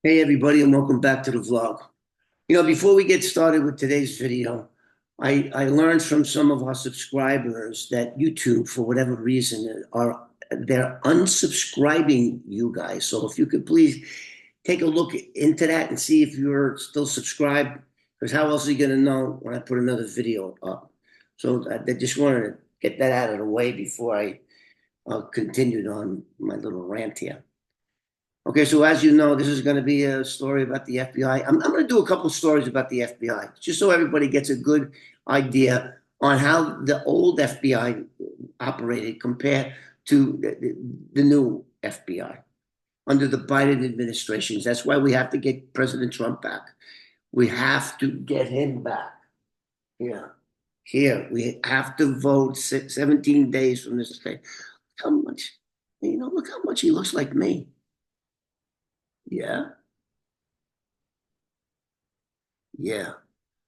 Hey everybody, and welcome back to the vlog. Before we get started with today's video, I learned from some of our subscribers that YouTube, for whatever reason, they're unsubscribing you guys. So if you could please take a look into that and see if you're still subscribed, because how else are you going to know when I put another video up? So I just wanted to get that out of the way before I continued on my little rant here. Okay, so as you know, this is going to be a story about the FBI. I'm going to do a couple of stories about the FBI, just so everybody gets a good idea on how the old FBI operated compared to the new FBI under the Biden administrations. That's why we have to get President Trump back. We have to get him back. Yeah. Here, we have to vote 17 days from this day. How much, look how much he looks like me. Yeah. Yeah.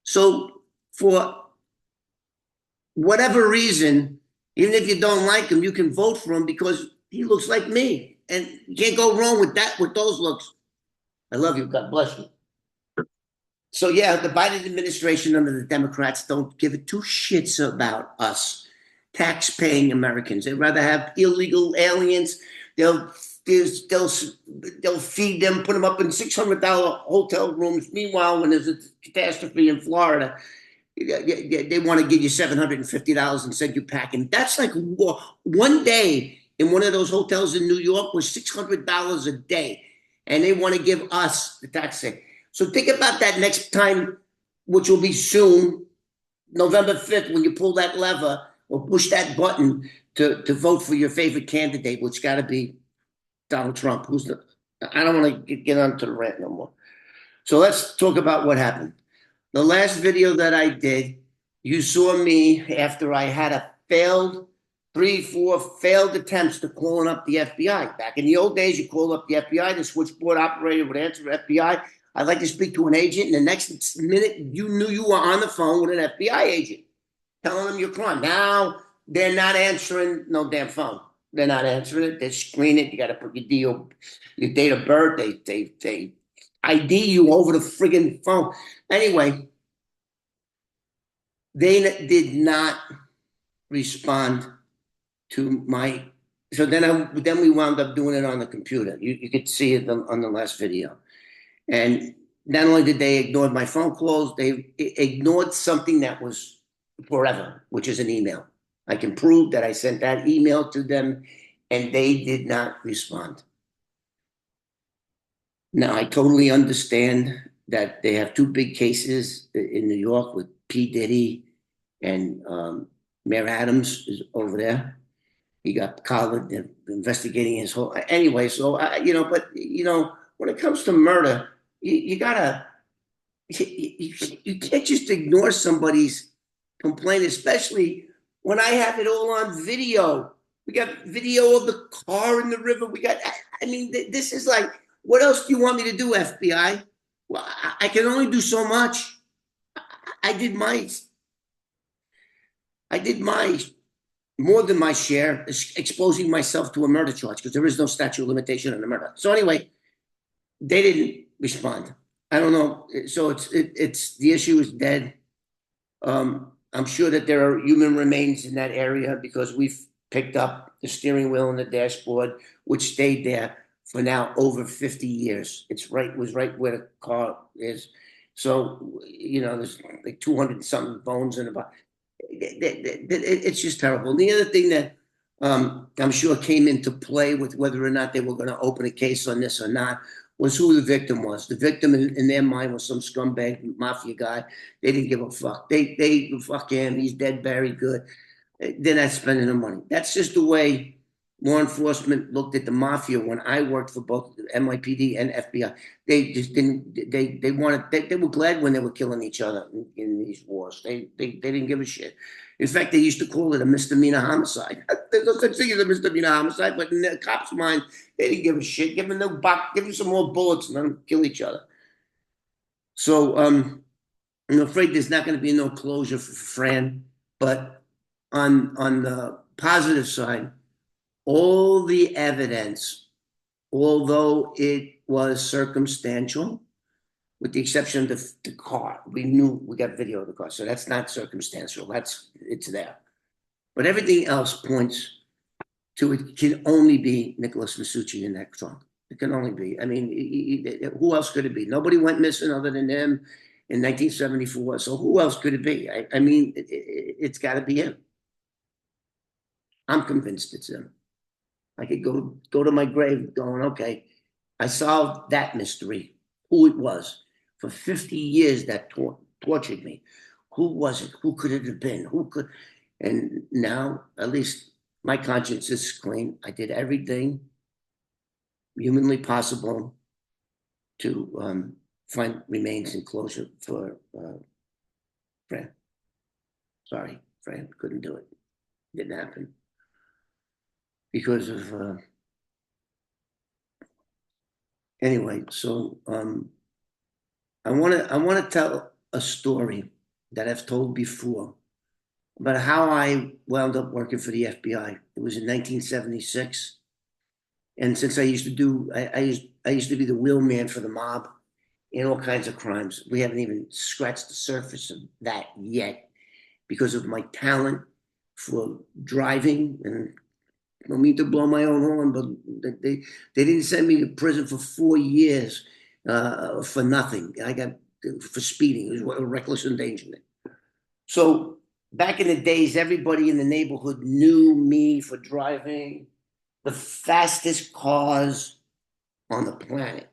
So for whatever reason, even if you don't like him, you can vote for him because he looks like me. And you can't go wrong with that, with those looks. I love you. God bless you. So yeah, the Biden administration under the Democrats don't give it two shits about us, tax-paying Americans. They'd rather have illegal aliens. They'll they'll they'll feed them, put them up in $600 hotel rooms. Meanwhile, when there's a catastrophe in Florida, they want to give you $750 and send you packing. That's like one day in one of those hotels in New York was $600 a day, and they want to give us the tax thing. So think about that next time, which will be soon, November 5th, when you pull that lever or push that button to vote for your favorite candidate, which got to be Donald Trump. I don't want to get onto the rant no more. So let's talk about what happened. The last video that I did, you saw me after I had a failed, three, four failed attempts to calling up the FBI. Back in the old days, you call up the FBI, the switchboard operator would answer FBI. I'd like to speak to an agent. And the next minute, you knew you were on the phone with an FBI agent telling them your crime. Now they're not answering no damn phone. They're not answering it. They screen it. You got to put your date of birth. They ID you over the friggin' phone. Anyway, they did not respond to my. So then we wound up doing it on the computer. You could see it on the last video. And not only did they ignore my phone calls, they ignored something that was forever, which is an email. I can prove that I sent that email to them and they did not respond. Now, I totally understand that they have two big cases in New York with P. Diddy and Mayor Adams is over there. He got collared. They're investigating his whole. Anyway, so when it comes to murder, you gotta you can't just ignore somebody's complaint, especially when I have it all on video. We got video of the car in the river. I mean, this is like, what else do you want me to do, FBI? Well, I can only do so much. I did my, I did my more than my share, exposing myself to a murder charge because there is no statute of limitation on the murder. So anyway, they didn't respond. I don't know. So it's the issue is dead. I'm sure that there are human remains in that area because we've picked up the steering wheel and the dashboard, which stayed there for now over 50 years. It was right where the car is. So, there's like 200 something bones in the body. It's just terrible. And the other thing that I'm sure came into play with whether or not they were going to open a case on this or not was who the victim was. The victim in their mind was some scumbag mafia guy. They didn't give a fuck. They fuck him. He's dead, buried, good. They're not spending the money. That's just the way law enforcement looked at the mafia when I worked for both NYPD and FBI. They just didn't. They wanted. They were glad when they were killing each other in these wars. They didn't give a shit. In fact, they used to call it a misdemeanor homicide. There's no such thing as a misdemeanor homicide, but in the cops' mind, they didn't give a shit. Give them some more bullets and let them kill each other. So I'm afraid there's not going to be no closure for Fran. But on the positive side, all the evidence although it was circumstantial, with the exception of the car. We knew we got video of the car, so that's not circumstantial. It's there. But everything else points to it can only be Nicholas Masucci in that trunk. It can only be. I mean, who else could it be? Nobody went missing other than him in 1974. So who else could it be? I mean, it's got to be him. I'm convinced it's him. I could go to my grave going, okay, I solved that mystery, who it was. For 50 years, that tortured me. Who was it? Who could it have been? Who could? And now, at least my conscience is clean. I did everything humanly possible to find remains and closure for Fran. Sorry, Fran, couldn't do it. Didn't happen because of anyway. So I want to tell a story that I've told before about how I wound up working for the FBI. It was in 1976, and since I used to do, I used to be the wheelman for the mob in all kinds of crimes. We haven't even scratched the surface of that yet because of my talent for driving. And I don't mean to blow my own horn, but they didn't send me to prison for 4 years for nothing. I got for speeding. It was a reckless endangerment. So back in the days, everybody in the neighborhood knew me for driving the fastest cars on the planet.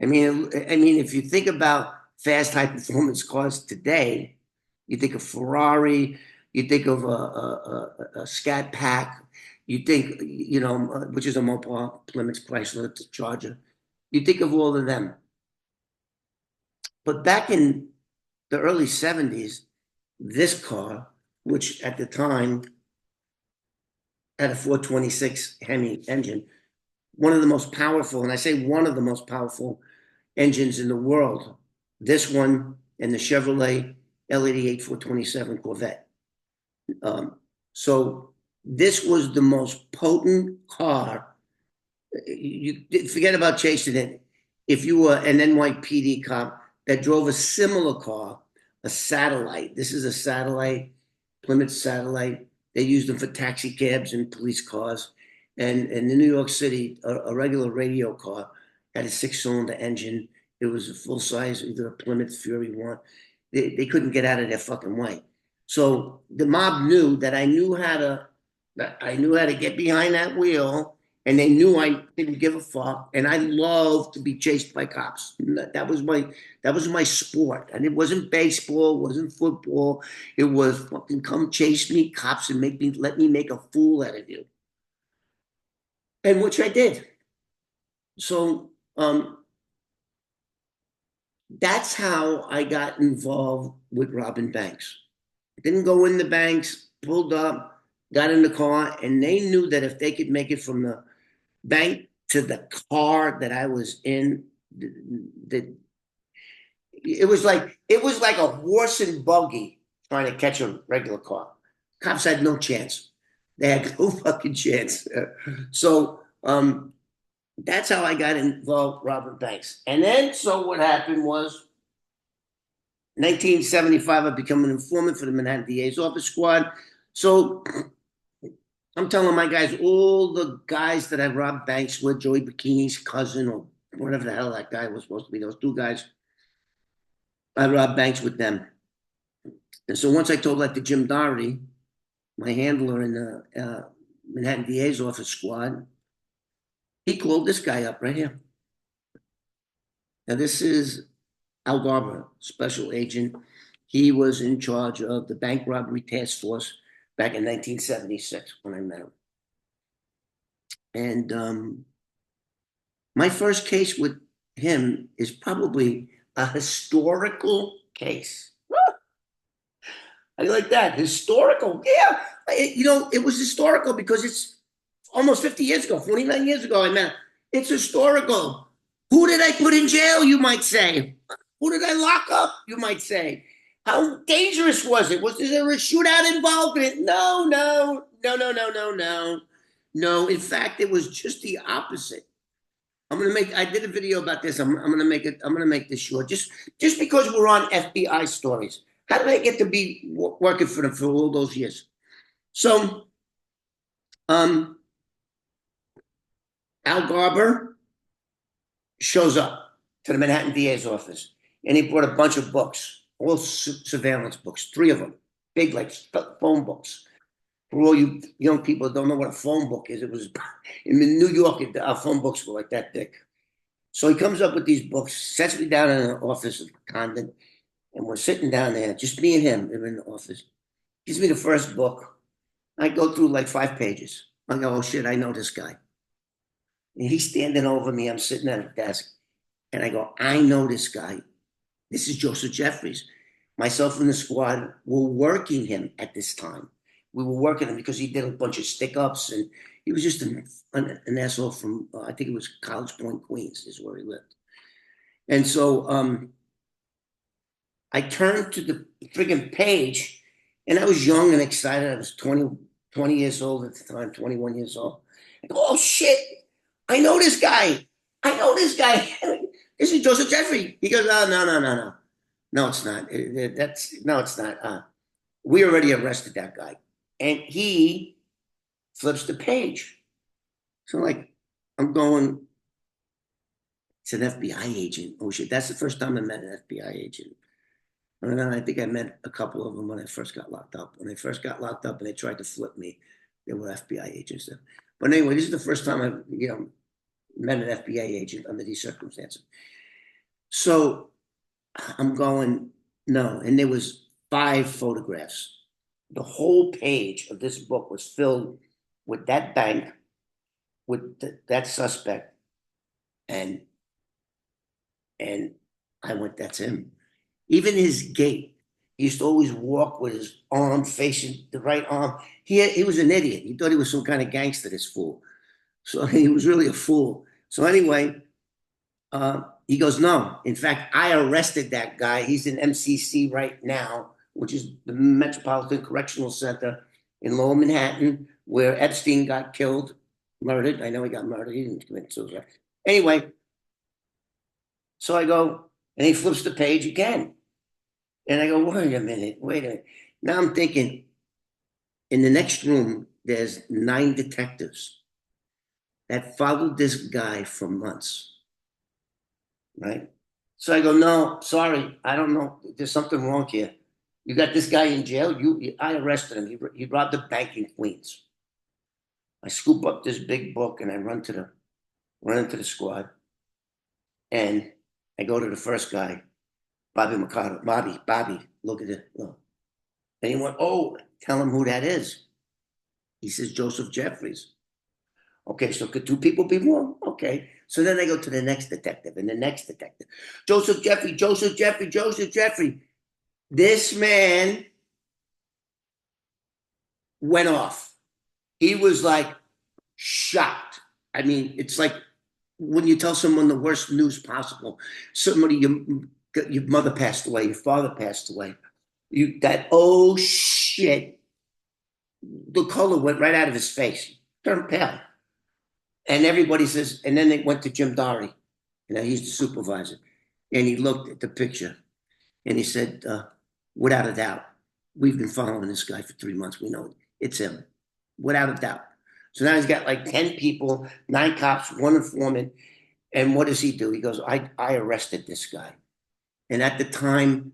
I mean, if you think about fast, high performance cars today, you think of Ferrari, you think of a Scat Pack, you think, which is a Mopar, Plymouth Chrysler Charger. You think of all of them. But back in the early 70s, this car, which at the time had a 426 Hemi engine, one of the most powerful, and I say one of the most powerful engines in the world, this one and the Chevrolet L88 427 Corvette. So this was the most potent car. You forget about chasing it. If you were an NYPD cop that drove a similar car, a Satellite, this is a Satellite, Plymouth Satellite. They used them for taxi cabs and police cars. And in New York City, a regular radio car had a 6-cylinder engine. It was a full size, either a Plymouth Fury one. They couldn't get out of their fucking way. So the mob knew that I knew how to get behind that wheel, and they knew I didn't give a fuck, and I loved to be chased by cops. That was my sport, and it wasn't baseball, it wasn't football. It was fucking come chase me, cops, and let me make a fool out of you, and which I did. So that's how I got involved with robbing banks. Didn't go in the banks, pulled up, got in the car, and they knew that if they could make it from the bank to the car that I was in, it was like a horse and buggy trying to catch a regular car. Cops had no chance. They had no fucking chance. So that's how I got involved robbing banks. And then so what happened was 1975, I became an informant for the Manhattan DA's office squad. So I'm telling my guys, all the guys that I robbed banks with, Joey Bikini's cousin or whatever the hell that guy was supposed to be, those two guys, I robbed banks with them. And so once I told that to Jim Doherty, my handler in the Manhattan DA's office squad, he called this guy up right here. Now this is Al Garber, special agent. He was in charge of the bank robbery task force back in 1976 when I met him. And my first case with him is probably a historical case. I like that. Historical. Yeah. It was historical because it's almost 50 years ago, 49 years ago I met him. It's historical. Who did I put in jail, you might say? Who did I lock up, you might say? How dangerous was it? Was there a shootout involved in it? No. No, in fact, it was just the opposite. I did a video about this. I'm gonna make this short. Just because we're on FBI stories. How did I get to be working for them for all those years? So, um, Al Garber shows up to the Manhattan DA's office, and he brought a bunch of books, all surveillance books, three of them, big like phone books. For all you young people that don't know what a phone book is, it was in New York. Our phone books were like that thick. So he comes up with these books, sets me down in an office of Condon, and we're sitting down there, just me and him in the office. Gives me the first book. I go through like 5 pages. I go, oh shit, I know this guy. And he's standing over me. I'm sitting at a desk, and I go, I know this guy. This is Joseph Jeffries. Myself and the squad were working him at this time. We were working him because he did a bunch of stick ups, and he was just an asshole from, I think it was College Point, Queens, is where he lived. And so I turned to the friggin' page, and I was young and excited. I was 20 years old at the time, 21 years old. I go, oh shit, I know this guy. I know this guy. This is Joseph Jeffrey. He goes, oh, no. No, it's not. No, it's not. We already arrested that guy. And he flips the page. So like, I'm going, it's an FBI agent. Oh shit, that's the first time I met an FBI agent. And then I think I met a couple of them when I first got locked up. When they first got locked up and they tried to flip me, they were FBI agents. But anyway, this is the first time I, met an FBI agent under these circumstances. So I'm going, no. And there was 5 photographs. The whole page of this book was filled with that bank, with that suspect. And I went, that's him. Even his gait, he used to always walk with his arm facing the right arm. He was an idiot. He thought he was some kind of gangster, this fool. So he was really a fool. So anyway, he goes, no. In fact, I arrested that guy. He's in MCC right now, which is the Metropolitan Correctional Center in Lower Manhattan, where Epstein got killed, murdered. I know he got murdered. He didn't commit suicide. Anyway, so I go, and he flips the page again. And I go, wait a minute. Now I'm thinking, in the next room, there's 9 detectives that followed this guy for months, right? So I go, no, sorry, I don't know. There's something wrong here. You got this guy in jail. I arrested him. He robbed a bank in Queens. I scoop up this big book and I run into the squad, and I go to the first guy, Bobby Mercado. Bobby, look at it. Look. And he went, oh, tell him who that is. He says, Joseph Jeffries. Okay, so could 2 people be wrong? Okay. So then I go to the next detective and the next detective. Joseph Jeffrey. This man went off. He was like shocked. I mean, it's like when you tell someone the worst news possible. Somebody, your mother passed away, your father passed away. Oh shit. The color went right out of his face. He turned pale. And everybody says, and then they went to Jim Dory. He's the supervisor. And he looked at the picture and he said, without a doubt, we've been following this guy for 3 months. We know it's him, without a doubt. So now he's got like 10 people, 9 cops, 1 informant. And what does he do? He goes, I arrested this guy. And at the time,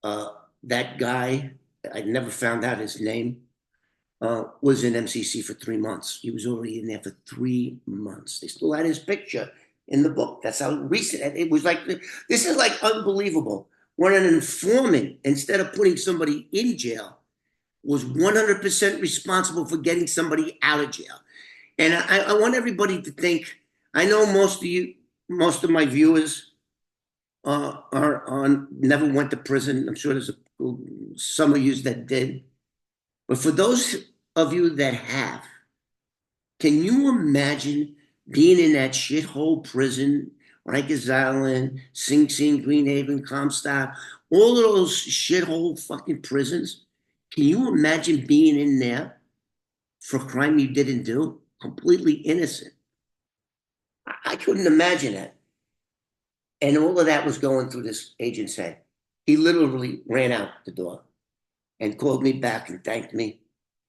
that guy, I never found out his name, was in MCC for 3 months. He was already in there for 3 months. They still had his picture in the book. That's how recent it was. Like, this is like unbelievable. When an informant, instead of putting somebody in jail, was 100% responsible for getting somebody out of jail. And I want everybody to think, I know most of my viewers never went to prison. I'm sure there's some of you that did. But for those of you that have, can you imagine being in that shithole prison, Rikers Island, Sing Sing, Greenhaven, Comstock, all of those shithole fucking prisons? Can you imagine being in there for a crime you didn't do? completely innocent. I couldn't imagine that. And all of that was going through this agent's head. He literally ran out the door and called me back and thanked me.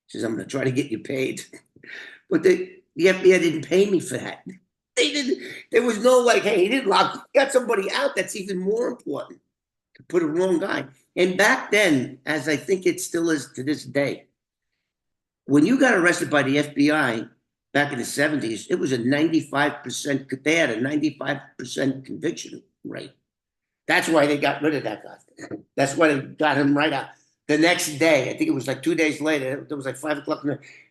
He says, I'm going to try to get you paid. But the FBI didn't pay me for that. They didn't. There was no like, hey, he didn't lock. He got somebody out. That's even more important to put a wrong guy. And back then, as I think it still is to this day, when you got arrested by the FBI back in the 70s, it was a 95%. They had a 95% conviction rate. That's why they got rid of that guy. That's why they got him right out. The next day, I think it was like 2 days later, it was like 5 o'clock.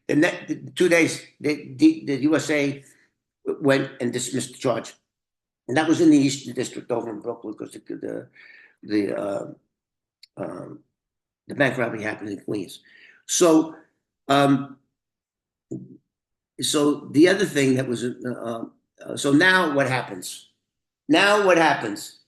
The 2 days, the USA went and dismissed the charge. And that was in the Eastern District over in Brooklyn because the bank robbery happened in Queens. So, so the other thing that was, so now what happens? Now what happens?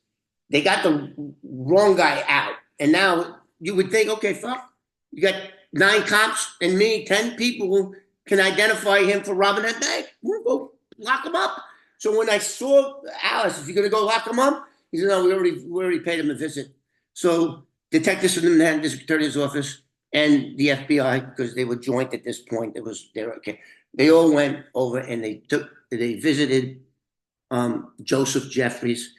They got the wrong guy out. And now you would think, okay, fuck, you got 9 cops and me, 10 people who can identify him for robbing that bank. We'll go lock him up. So when I saw Alice, if you're going to go lock him up, he said, no, we already paid him a visit. So detectives from the Manhattan District Attorney's Office and the FBI, because they were joint at this point, okay. They all went over and they visited Joseph Jeffries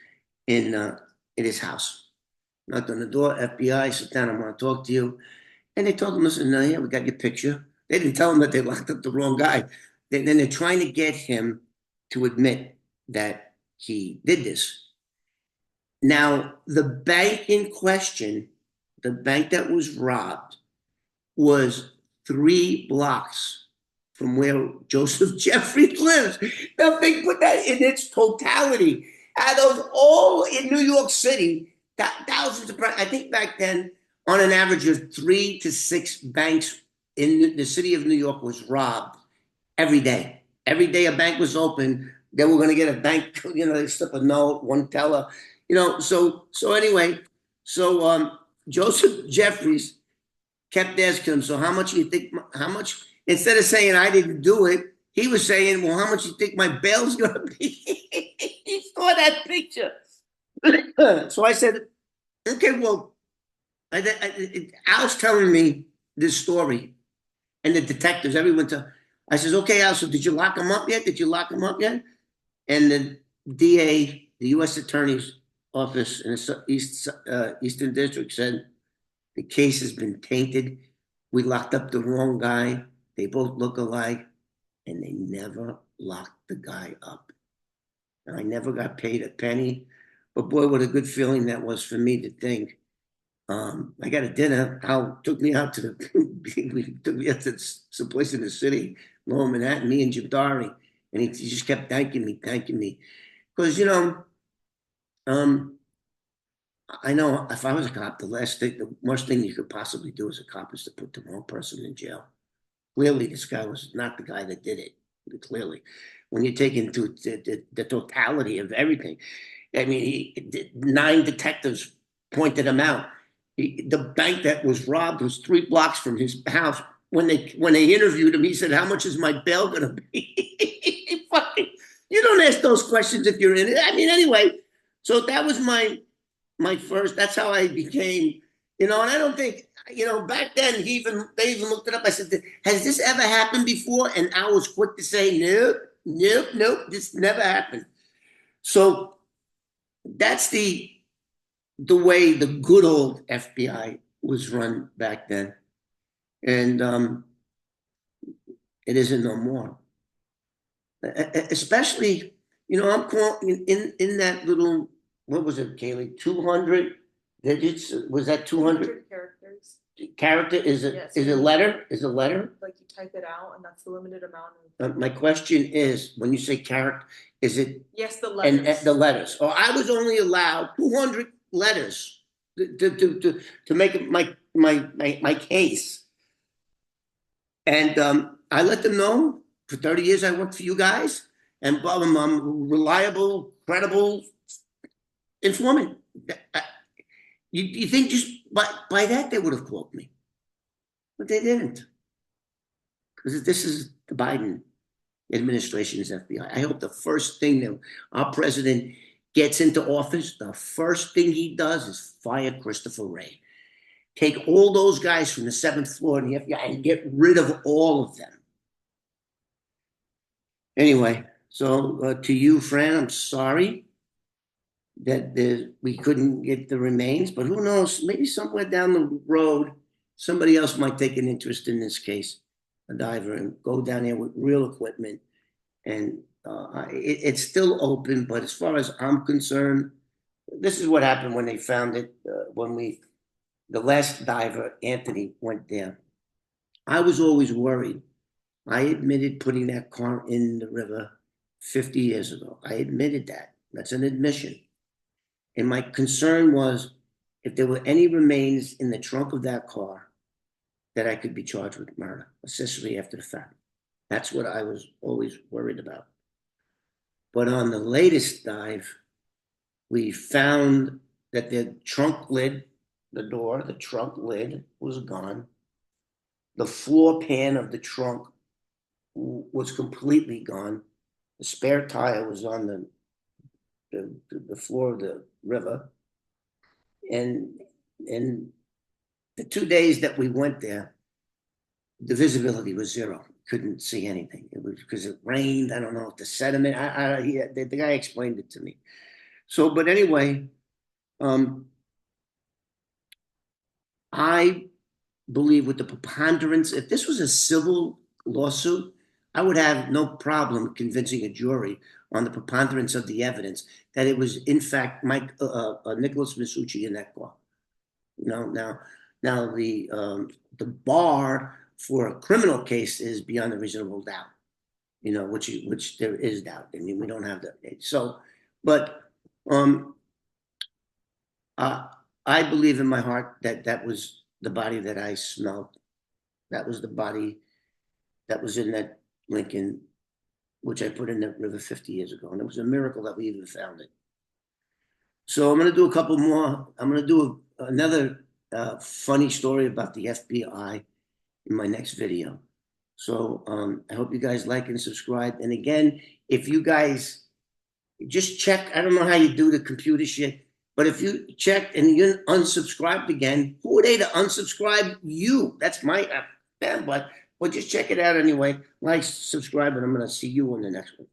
in his house. Knocked on the door, FBI, sit down, I want to talk to you. And they told him, listen, no, yeah, we got your picture. They didn't tell him that they locked up the wrong guy. Then they're trying to get him to admit that he did this. Now, the bank in question, the bank that was robbed, was 3 blocks from where Joseph Jeffries lives. Now, think, put that in its totality. Out of all in New York City, thousands of, I think back then, on an average of 3 to 6 banks in the city of New York was robbed every day. Every day a bank was open, they were going to get a bank, they slip a note, one teller, so anyway, Joseph Jeffries kept asking him, so how much instead of saying I didn't do it, he was saying, well, how much you think my bail's going to be? He saw that picture. So I said, okay, well, Al's telling me this story, and the detectives, everyone. I says, okay, Al, so did you lock him up yet? And the DA, the U.S. Attorney's Office in the Eastern District said, the case has been tainted. We locked up the wrong guy. They both look alike, and they never locked the guy up. And I never got paid a penny, but boy, what a good feeling that was for me to think. I got a dinner. Al took me out to some place in the city, Lower Manhattan, me and Jim Dory, and he just kept thanking me, because I know if I was a cop, the worst thing you could possibly do as a cop is to put the wrong person in jail. Clearly, this guy was not the guy that did it. Clearly, when you take into the totality of everything, I mean, 9 detectives pointed him out. The bank that was robbed was 3 blocks from his house. When they interviewed him, he said, how much is my bail going to be? Fucking, you don't ask those questions if you're in it. I mean, anyway, so that was my first, that's how I became, and I don't think, back then they even looked it up. I said, has this ever happened before? And I was quick to say, nope, this never happened. So that's the way the good old FBI was run back then. And it isn't no more. Especially, I'm calling in that little, what was it, Kaylee? 200 digits? Was that 200 characters? Character is it? Yes. Is it letter? Is it letter? Like you type it out, and that's the limited amount. My question is, when you say character, is it? Yes, the letters. And the letters. Oh, I was only allowed 200 letters to make my case. And I let them know for 30 years I worked for you guys, and I'm reliable, credible informant. You think just by that they would have called me, but they didn't, because this is the Biden. administration is FBI. I hope the first thing that our president gets into office, the first thing he does is fire Christopher Wray. Take all those guys from the 7th floor in the FBI and get rid of all of them. Anyway, so to you, Fran, I'm sorry that we couldn't get the remains, but who knows? Maybe somewhere down the road, somebody else might take an interest in this case, a diver, and go down there with real equipment. And it's still open, but as far as I'm concerned, this is what happened when they found it. The last diver, Anthony, went there. I was always worried. I admitted putting that car in the river 50 years ago. I admitted that. That's an admission. And my concern was if there were any remains in the trunk of that car, that I could be charged with murder, accessory after the fact. That's what I was always worried about. But on the latest dive, we found that the trunk lid, the trunk lid was gone. The floor pan of the trunk was completely gone. The spare tire was on the floor of the river. And the 2 days that we went there, the visibility was zero. Couldn't see anything. It was because it rained. I don't know if the sediment. The guy explained it to me. So, but anyway, I believe with the preponderance, if this was a civil lawsuit, I would have no problem convincing a jury on the preponderance of the evidence that it was in fact Nicholas Masucci in that car. Now the bar for a criminal case is beyond a reasonable doubt. Which there is doubt. I mean, we don't have that. So, but I believe in my heart that that was the body that I smelled. That was the body that was in that Lincoln, which I put in the river 50 years ago. And it was a miracle that we even found it. So I'm going to do a couple more. I'm going to do another funny story about the FBI in my next video. So I hope you guys like and subscribe. And again, if you guys just check, I don't know how you do the computer shit, but if you checked and you unsubscribed again, who are they to unsubscribe you? That's my but just check it out anyway. Like, subscribe, and I'm going to see you on the next one.